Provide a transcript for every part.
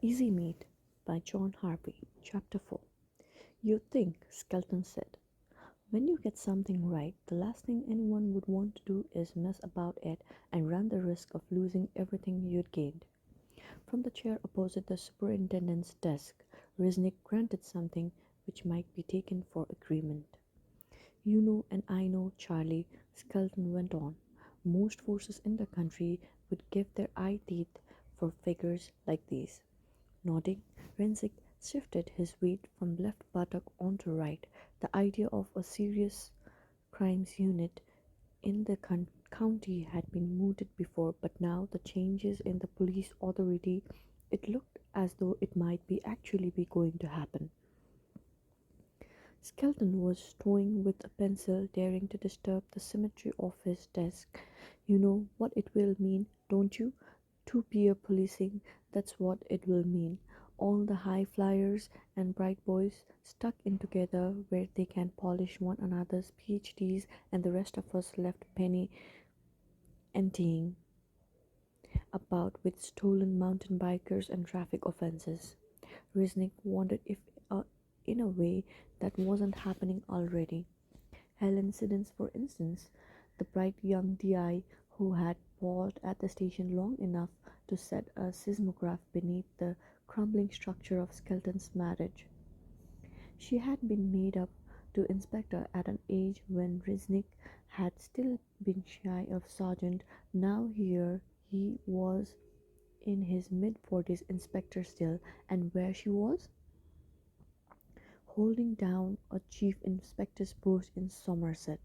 Easy Meat by John Harvey, Chapter 4. You think, Skelton said. When you get something right, the last thing anyone would want to do is mess about it and run the risk of losing everything you'd gained. From the chair opposite the superintendent's desk, Resnick grunted something which might be taken for agreement. You know and I know, Charlie, Skelton went on. Most forces in the country would give their eye teeth for figures like these. Nodding, Renzik shifted his weight from left buttock onto right. The idea of a serious crimes unit in the county had been mooted before, but now the changes in the police authority, it looked as though it might be actually be going to happen. Skelton was toying with a pencil, daring to disturb the symmetry of his desk. You know what it will mean, don't you? Two-peer policing, that's what it will mean. All the high flyers and bright boys stuck in together where they can polish one another's PhDs and the rest of us left penny emptying about with stolen mountain bikers and traffic offenses. Resnick wondered if, in a way, that wasn't happening already. Helen Siddons, for instance, the bright young DI who had paused at the station long enough to set a seismograph beneath the crumbling structure of Skelton's marriage. She had been made up to inspector at an age when Resnick had still been shy of sergeant. Now here he was in his mid-40s, inspector still, and where she was? Holding down a chief inspector's post in Somerset.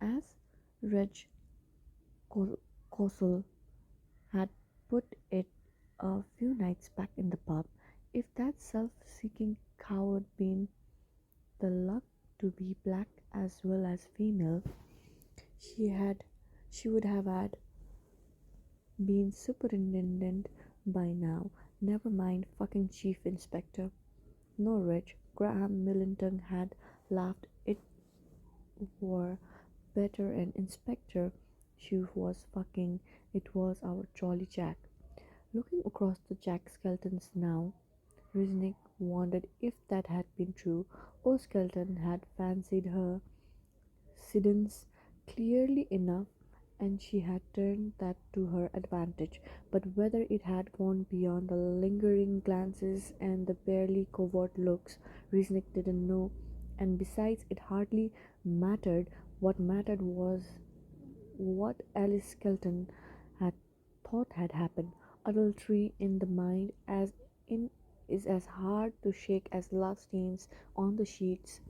As Reg Cossel had put it a few nights back in the pub, if that self-seeking coward been the luck to be black as well as female, she had she would have had been superintendent by now. Never mind fucking chief inspector. No, Rich, Graham Millington had laughed. It were better an inspector she was fucking. It was our Jolly Jack. Looking across the Jack Skeltons now, Riznik wondered if that had been true, or Skelton had fancied her Siddons clearly enough and she had turned that to her advantage, but whether it had gone beyond the lingering glances and the barely covert looks, Resnick didn't know, and besides, it hardly mattered. What mattered was what Alice Skelton had thought had happened. Adultery in the mind as in is as hard to shake as love stains on the sheets.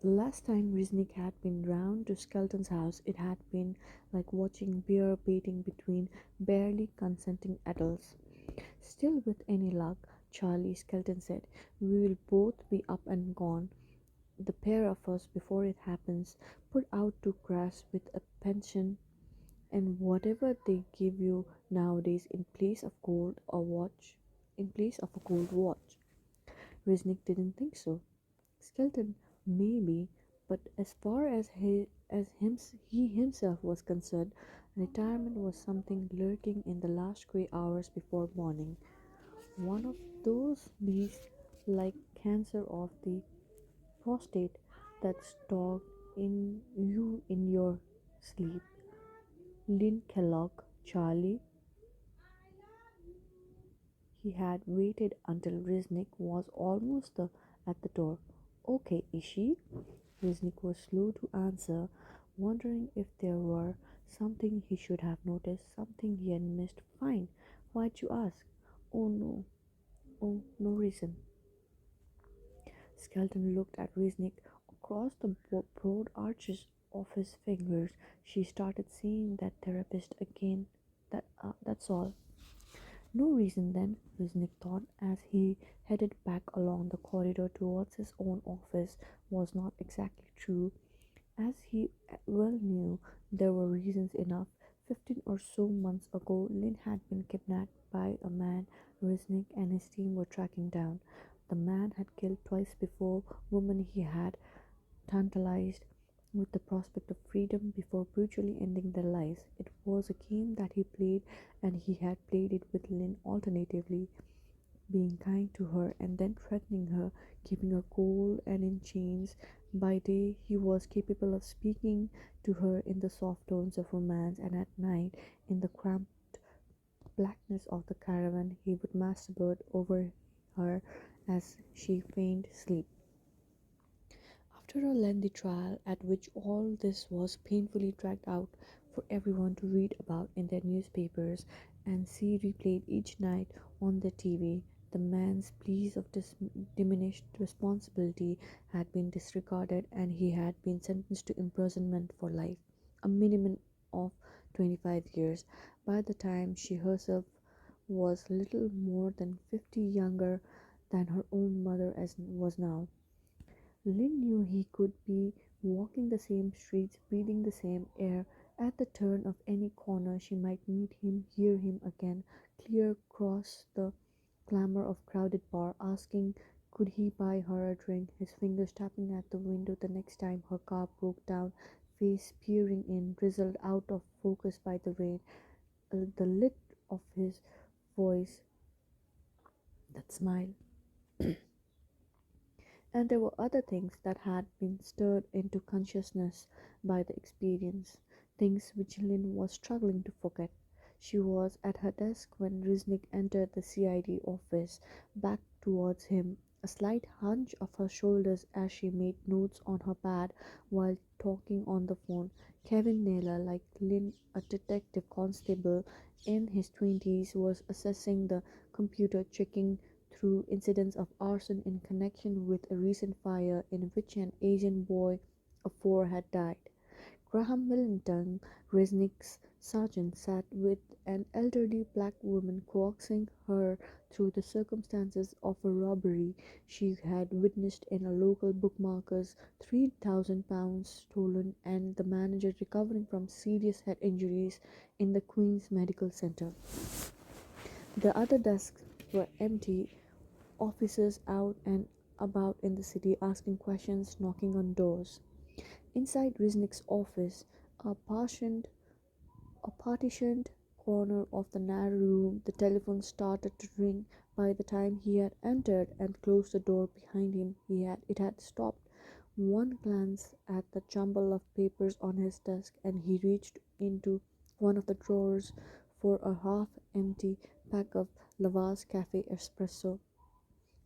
The last time Riznik had been round to Skelton's house, it had been like watching bear baiting between barely consenting adults. Still, with any luck, Charlie, Skelton said, we will both be up and gone, the pair of us, before it happens, put out to grass with a pension and whatever they give you nowadays in place of a gold watch. Riznik didn't think so. Skelton, maybe, but as far as he himself was concerned, retirement was something lurking in the last grey hours before morning. One of those beasts like cancer of the prostate that stalk in you in your sleep. Lynn Kellogg, Charlie, he had waited until Riznik was almost at the door. Okay, is she? Riznik was slow to answer, wondering if there were something he should have noticed, something he had missed. Fine. Why'd you ask? Oh no. Oh, no reason. Skelton looked at Riznik across the broad arches of his fingers. She started seeing that therapist again. That's all. No reason then, Wisnik thought as he headed back along the corridor towards his own office, was not exactly true. As he well knew, there were reasons enough. 15 or so months ago, Lynn had been kidnapped by a man Wisnik and his team were tracking down. The man had killed twice before women he had tantalized. with the prospect of freedom before brutally ending their lives. It was a game that he played, and he had played it with Lynn alternatively, being kind to her and then threatening her, keeping her cold and in chains. By day, he was capable of speaking to her in the soft tones of romance, and at night, in the cramped blackness of the caravan, he would masturbate over her as she feigned sleep. After a lengthy trial, at which all this was painfully dragged out for everyone to read about in their newspapers and see replayed each night on the TV, the man's pleas of diminished responsibility had been disregarded, and he had been sentenced to imprisonment for life, a minimum of 25 years. By the time she herself was little more than 50 younger than her own mother as was now. Lynn knew he could be walking the same streets, breathing the same air. At the turn of any corner she might meet him, hear him again, clear across the clamour of crowded bar, asking could he buy her a drink, his fingers tapping at the window the next time her car broke down, face peering in, drizzled out of focus by the rain, the lilt of his voice, that smile. And there were other things that had been stirred into consciousness by the experience, things which Lynn was struggling to forget. She was at her desk when Riznik entered the CID office, back towards him, a slight hunch of her shoulders as she made notes on her pad while talking on the phone. Kevin Naylor, like Lynn, a detective constable in his 20s, was assessing the computer, checking through incidents of arson in connection with a recent fire in which an Asian boy of 4 had died. Graham Millington, Resnick's sergeant, sat with an elderly black woman coaxing her through the circumstances of a robbery she had witnessed in a local bookmaker's, £3,000 stolen, and the manager recovering from serious head injuries in the Queen's Medical Centre. The other desks were empty, officers out and about in the city asking questions, knocking on doors. Inside Riznik's office, a partitioned corner of the narrow room, the telephone started to ring. By the time he had entered and closed the door behind him, it had stopped. One glance at the jumble of papers on his desk, and he reached into one of the drawers for a half-empty pack of Lavazze Cafe Espresso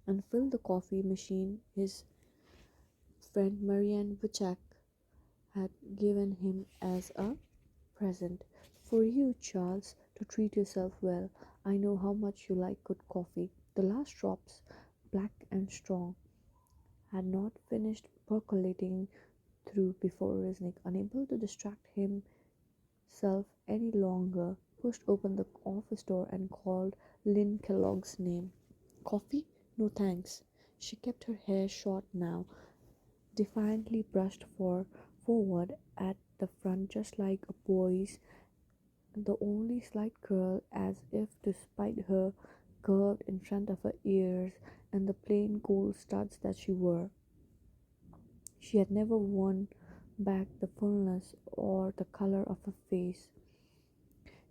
and filled the coffee machine his friend Marianne Wichak had given him as a present. For you, Charles, to treat yourself well. I know how much you like good coffee. The last drops, black and strong, had not finished percolating through before Resnick, unable to distract himself any longer, pushed open the office door and called Lynn Kellogg's name. Coffee? No thanks. She kept her hair short now, defiantly brushed forward at the front just like a boy's, the only slight curl, as if to spite her, curved in front of her ears, and the plain gold studs that she wore. She had never worn back the fullness or the color of her face.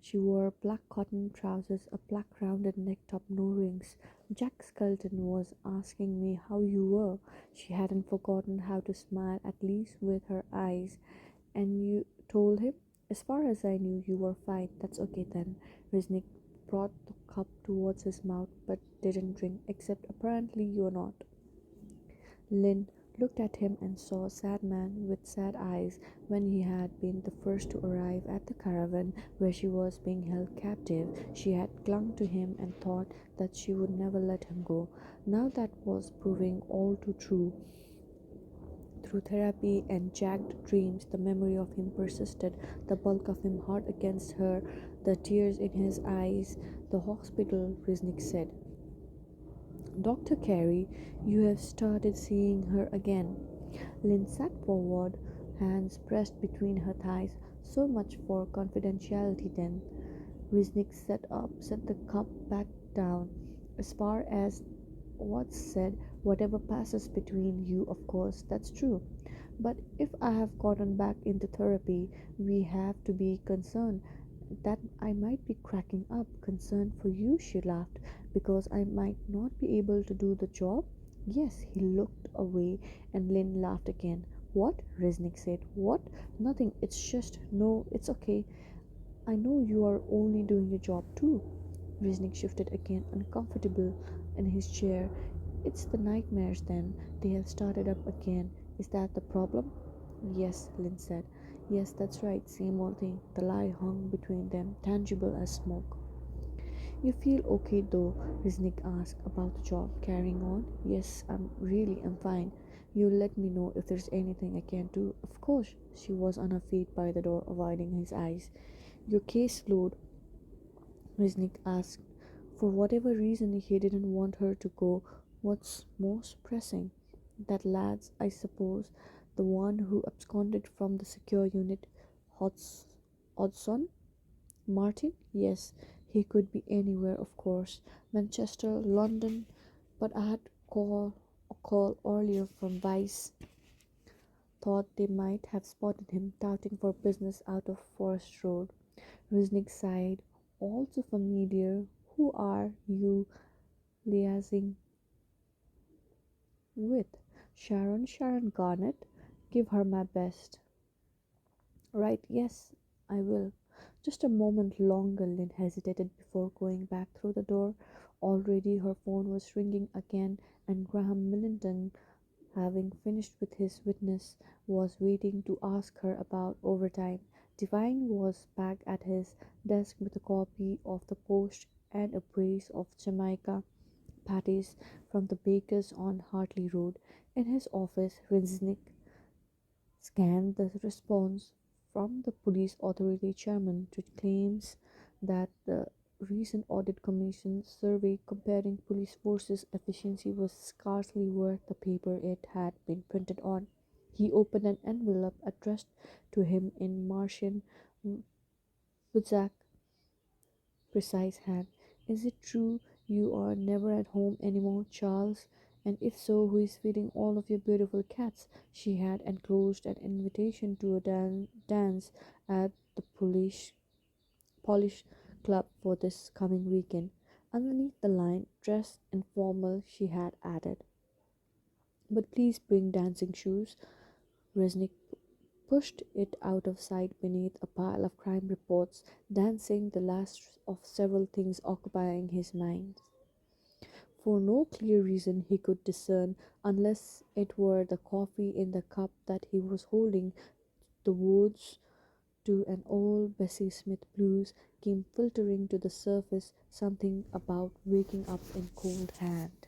She wore black cotton trousers, a black rounded neck-top, no rings. Jack Skelton was asking me how you were. She hadn't forgotten how to smile, at least with her eyes. And you told him? As far as I knew, you were fine. That's okay then. Riznik brought the cup towards his mouth, but didn't drink, except apparently you're not. Lynn looked at him and saw a sad man with sad eyes. When he had been the first to arrive at the caravan where she was being held captive, she had clung to him and thought that she would never let him go. Now that was proving all too true. Through therapy and jagged dreams, the memory of him persisted, the bulk of him hard against her, the tears in his eyes. The hospital, Riznik said. Dr. Carey, you have started seeing her again. Lynn sat forward, hands pressed between her thighs. So much for confidentiality then. Riznik set the cup back down. As far as what's said, whatever passes between you, of course, that's true. But if I have gotten back into therapy, we have to be concerned that I might be cracking up. Concerned for you, she laughed, because I might not be able to do the job. Yes, he looked away and Lynn laughed again. What? Resnick said. What? Nothing. It's just, no, it's okay. I know you are only doing your job too. Resnick shifted again, uncomfortable in his chair. It's the nightmares then. They have started up again. Is that the problem? Yes, Lynn said. Yes, that's right. Same old thing. The lie hung between them, tangible as smoke. You feel okay though? Resnick asked. About the job. Carrying on? Yes, I'm fine. You'll let me know if there's anything I can do. Of course. She was on her feet by the door, avoiding his eyes. Your case load? Resnick asked. For whatever reason he didn't want her to go. What's most pressing? That lad's, I suppose, the one who absconded from the secure unit. Hodgson? Hodgson? Martin? Yes, he could be anywhere, of course. Manchester, London, but I had a call earlier from Vice. Thought they might have spotted him touting for business out of Forest Road. Wisnik sighed. Also familiar. Who are you liaising with? Sharon Garnett. Give her my best. Right, yes, I will. Just a moment longer, Lynn hesitated before going back through the door. Already her phone was ringing again, and Graham Millington, having finished with his witness, was waiting to ask her about overtime. Devine was back at his desk with a copy of the Post and a brace of Jamaica patties from the baker's on Hartley Road. In his office, Rinznik scanned the response from the police authority chairman to claims that the recent audit commission survey comparing police forces efficiency was scarcely worth the paper it had been printed on. He opened an envelope addressed to him in Martian Wuzak precise hand. Is it true you are never at home anymore, Charles? And if so, who is feeding all of your beautiful cats? She had enclosed an invitation to a dance at the Polish club for this coming weekend. Underneath the line, dressed informal, she had added, but please bring dancing shoes. Resnick pushed it out of sight beneath a pile of crime reports, dancing the last of several things occupying his mind. For no clear reason he could discern, unless it were the coffee in the cup that he was holding, the words to an old Bessie Smith blues came filtering to the surface, something about waking up in cold hand.